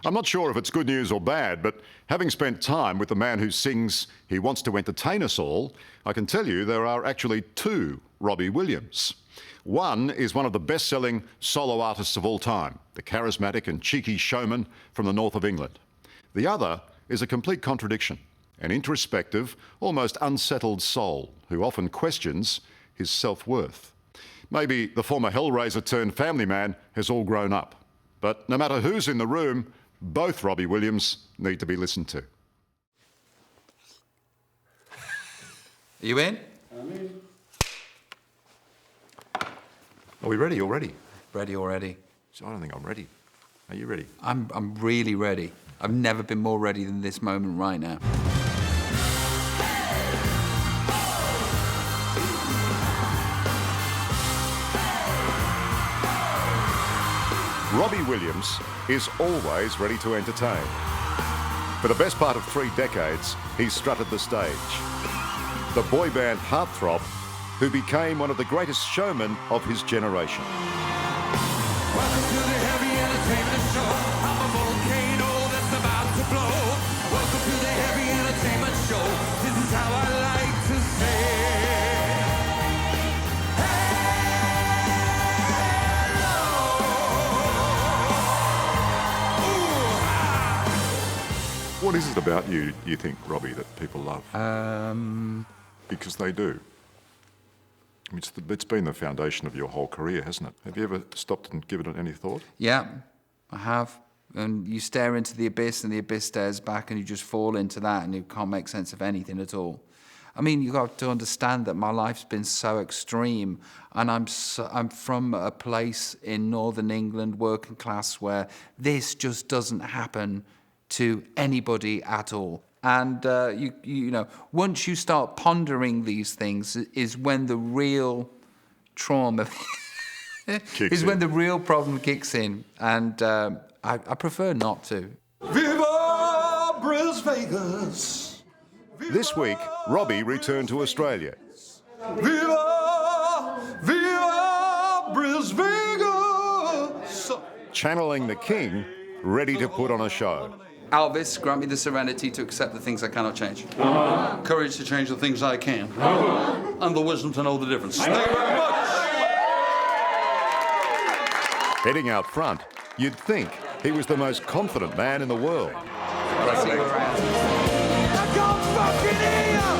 I'm not sure if it's good news or bad, but having spent time with the man who sings He Wants to Entertain Us All, I can tell you there are actually two Robbie Williams. One is one of the best-selling solo artists of all time, the charismatic and cheeky showman from the north of England. The other is a complete contradiction, an introspective, almost unsettled soul who often questions his self-worth. Maybe the former Hellraiser turned family man has all grown up. But no matter who's in the room, both Robbie Williams need to be listened to. Are you in? I'm in. Are we ready already? Ready already. So I don't think I'm ready. Are you ready? I'm really ready. I've never been more ready than this moment right now. Robbie Williams is always ready to entertain. For the best part of 3 decades, he's strutted the stage. The boy band heartthrob who became one of the greatest showmen of his generation. Welcome to the heavy entertainment show. I'm a volcano that's about to blow. Welcome to the heavy entertainment show. This is how I like to say. What is it about you think, Robbie, that people love? Because they do. I mean, it's been the foundation of your whole career, hasn't it? Have you ever stopped and given it any thought? Yeah, I have. And you stare into the abyss and the abyss stares back and you just fall into that and you can't make sense of anything at all. I mean, you've got to understand that my life's been so extreme and I'm from a place in northern England, working class, where this just doesn't happen to anybody at all. And you know, once you start pondering these things is when the real trauma when the real problem kicks in. And I prefer not to. Viva Bris Vegas. This week, Robbie returned to Australia. Viva, viva Bris Vegas. Channeling the king, ready to put on a show. Elvis, grant me the serenity to accept the things I cannot change. Courage to change the things I can. And the wisdom to know the difference. Thank you very much. Heading out front, you'd think he was the most confident man in the world. Let's see where I I come fucking here.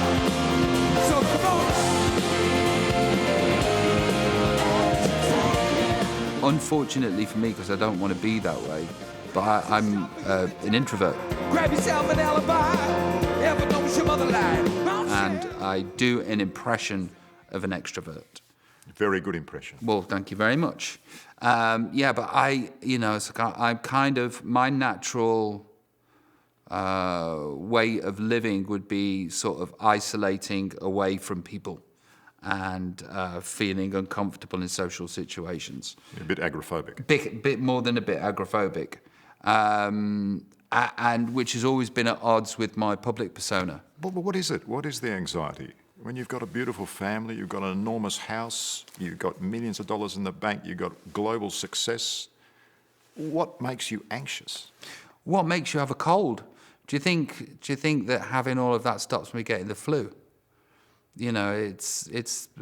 So come on. Unfortunately for me, because I don't want to be that way, but I'm an introvert. Grab yourself an alibi. Ever know your mother lied? And I do an impression of an extrovert. Very good impression. Well, thank you very much. Yeah, but I'm kind of, my natural way of living would be sort of isolating away from people and feeling uncomfortable in social situations. A bit agoraphobic. Bit more than a bit agoraphobic. And which has always been at odds with my public persona. But what is it? What is the anxiety? When you've got a beautiful family, you've got an enormous house, you've got millions of dollars in the bank, you've got global success, what makes you anxious? What makes you have a cold? Do you think that having all of that stops me getting the flu? You know, it's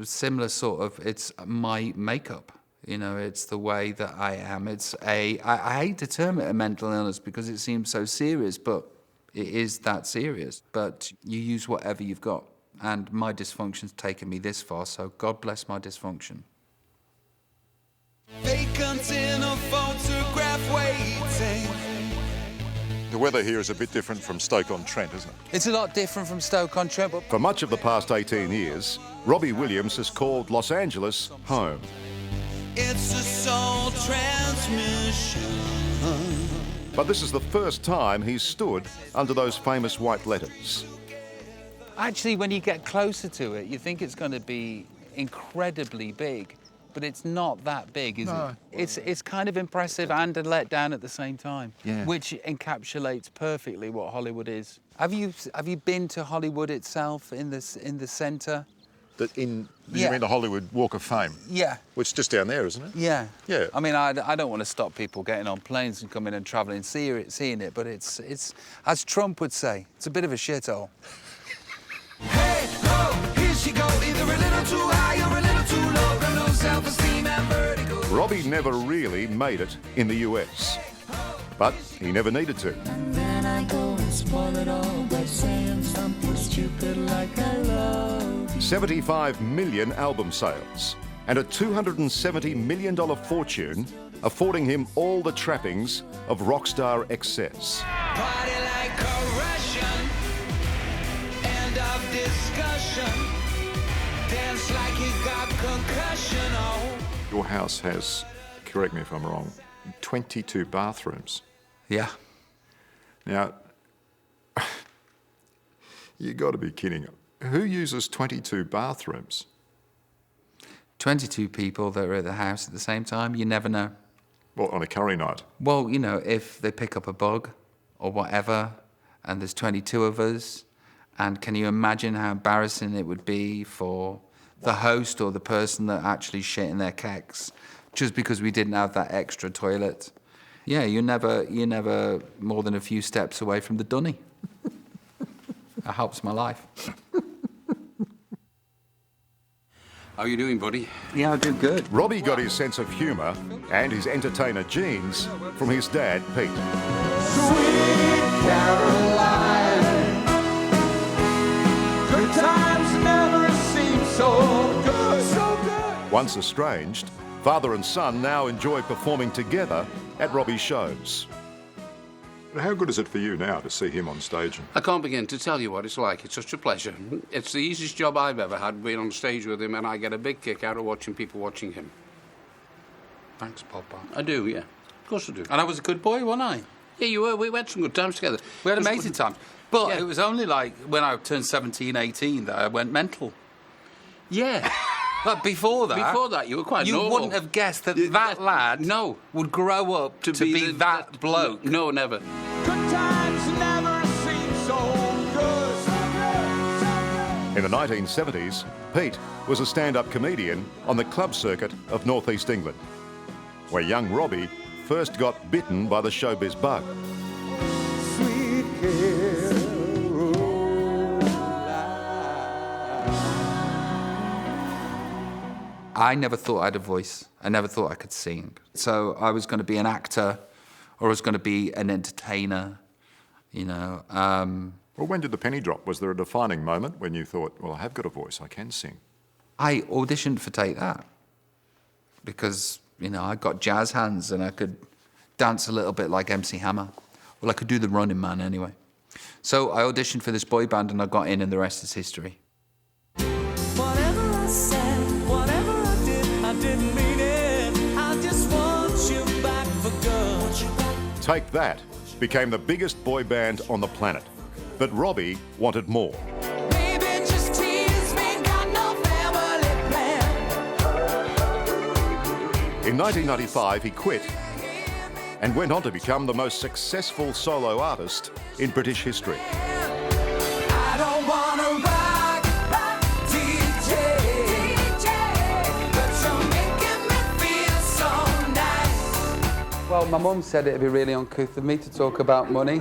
similar sort of, it's my makeup. You know, it's the way that I am. I hate to term it a mental illness because it seems so serious, but it is that serious. But you use whatever you've got. And my dysfunction's taken me this far, so God bless my dysfunction. Vacant in a photograph waiting. The weather here is a bit different from Stoke-on-Trent, isn't it? It's a lot different from Stoke-on-Trent, but For much of the past 18 years, Robbie Williams has called Los Angeles home. It's a soul transmission. But this is the first time he's stood under those famous white letters. actually, when you get closer to it, you think it's going to be incredibly big, but it's not that big, is it? It's kind of impressive and a letdown at the same time, which encapsulates perfectly what Hollywood is. Have you been to Hollywood itself in the centre? You Yeah. mean the Hollywood Walk of Fame? Yeah. Which is just down there, isn't it? Yeah. Yeah. I mean, I don't want to stop people getting on planes and coming and travelling, seeing it, but it's, as Trump would say, it's a bit of a shithole. Hey, ho, here she go. Either a little too high or a little too low. Got no self-esteem and vertigo. Robbie never really made it in the US, but he never needed to. And then I go and spoil it all by saying something stupid like I love. 75 million album sales and a $270 million fortune, affording him all the trappings of rock star excess. Party like a Russian. End of discussion. Dance like you got concussion. Oh. Your house has, correct me if I'm wrong, 22 bathrooms. Yeah. Now, you got to be kidding. Who uses 22 bathrooms? 22 people that are at the house at the same time, you never know. Well, on a curry night. Well, you know, if they pick up a bug or whatever, and there's 22 of us, and can you imagine how embarrassing it would be for the host or the person that actually shit in their keks just because we didn't have that extra toilet? Yeah, you're never more than a few steps away from the dunny. That helps my life. How you doing, buddy? Yeah, I do good. Robbie got his sense of humour and his entertainer genes from his dad, Pete. Sweet Caroline. Good times never seem so good. So good. Once estranged, father and son now enjoy performing together at Robbie's shows. How good is it for you now to see him on stage? I can't begin to tell you what it's like. It's such a pleasure. It's the easiest job I've ever had, being on stage with him, and I get a big kick out of watching people watching him. Thanks, Papa. I do, yeah. Of course I do. And I was a good boy, wasn't I? Yeah, you were. We had some good times together. We had Just- amazing times. But Yeah. it was only like when I turned 17, 18 that I went mental. Yeah. But before that, you were quite you normal. wouldn't have guessed that Yeah, that lad no. would grow up to be that bloke. No, never. Good times never seem so good. So good. So good. In the 1970s, Pete was a stand-up comedian on the club circuit of northeast England, where young Robbie first got bitten by the showbiz bug. Sweet Caroline. I never thought I had a voice. I never thought I could sing. So I was going to be an actor, or I was going to be an entertainer, you know. Well, when did the penny drop? Was there a defining moment when you thought, well, I have got a voice, I can sing? I auditioned for Take That because, you know, I got jazz hands and I could dance a little bit like MC Hammer. Well, I could do the Running Man anyway. So I auditioned for this boy band and I got in, and the rest is history. Whatever I said, whatever I did, I didn't mean it. I just want you back for good. Take That became the biggest boy band on the planet. But Robbie wanted more. Baby, just tease me, got no family plan. In 1995, he quit and went on to become the most successful solo artist in British history. I don't wanna rock, DJ, but you're making me feel so nice. Well, my mum said it'd be really uncouth of me to talk about money,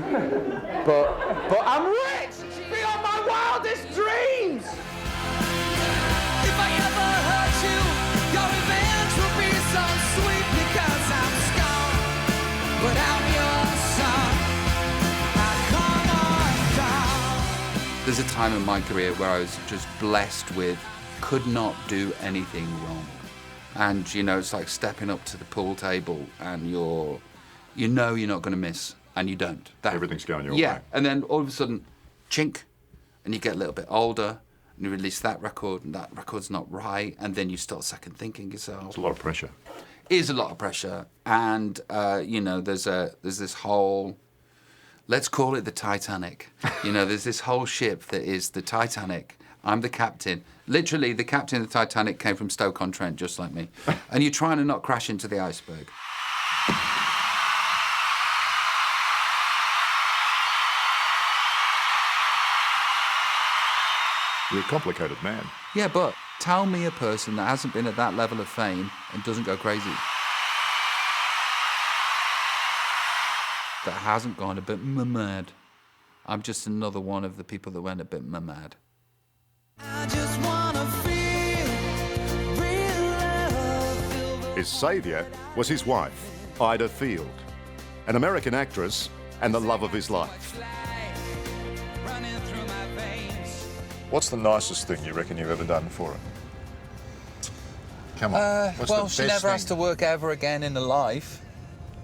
but I'm rich beyond my wildest dreams. If I ever hurt you, your revenge will be so sweet because I'm scarred. Without your song, I come undone. There's a time in my career where I was just blessed with, could not do anything wrong. And, you know, it's like stepping up to the pool table and you know you're not going to miss, and you don't. Everything's going your Yeah, way. and then all of a sudden, chink, and you get a little bit older, and you release that record, and that record's not right, and then you start second thinking yourself. It's a lot of pressure. Is a lot of pressure, and you know, there's this whole, let's call it the Titanic. You know, there's this whole ship that is the Titanic. I'm the captain. Literally, the captain of the Titanic came from Stoke-on-Trent, just like me. And you're trying to not crash into the iceberg. You're a complicated man. Yeah, but Tell me a person that hasn't been at that level of fame and doesn't go crazy. That hasn't gone a bit mad. I'm just another one of the people that went a bit mad. I just wanna feel real love. His saviour was his wife, Ida Field, an American actress and the love of his life. Running through my veins. What's the nicest thing you reckon you've ever done for her? Come on. What's Well, the she best never has thing? to work ever again in a life,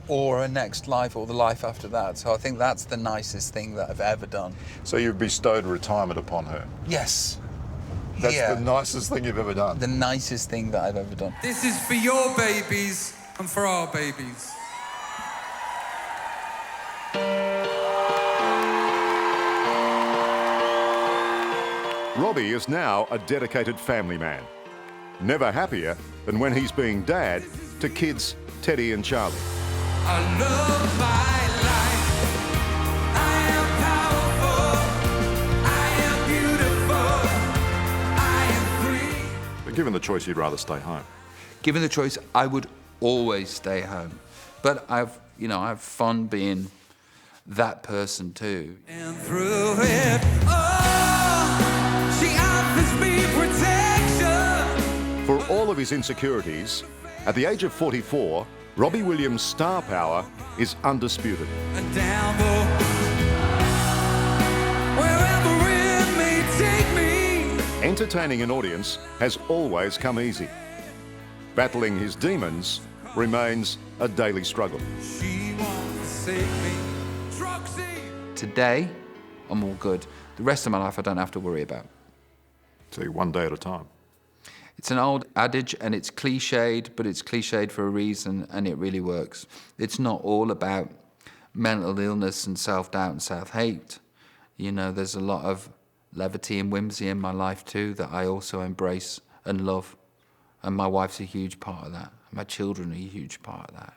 or a next life, or the life after that. So I think that's the nicest thing that I've ever done. So you've bestowed retirement upon her. Yes. That's Yeah. the nicest thing you've ever done. The nicest thing that I've ever done. This is for your babies and for our babies. Robbie is now a dedicated family man, never happier than when he's being dad to kids Teddy and Charlie. I love my life. I am powerful. I am beautiful. I am free. But given the choice, you'd rather stay home. Given the choice, I would always stay home. But I have fun being that person too. And through it, oh, she offers me protection. For all of his insecurities, at the age of 44, Robbie Williams' star power is undisputed. And down low, wherever it may take me. Entertaining an audience has always come easy. Battling his demons remains a daily struggle. She wants to save me. Troxy. Today, I'm all good. The rest of my life, I don't have to worry about. So one day at a time. It's an old adage and it's cliched, but it's cliched for a reason and it really works. It's not all about mental illness and self-doubt and self-hate. You know, there's a lot of levity and whimsy in my life too that I also embrace and love. And my wife's a huge part of that. My children are a huge part of that.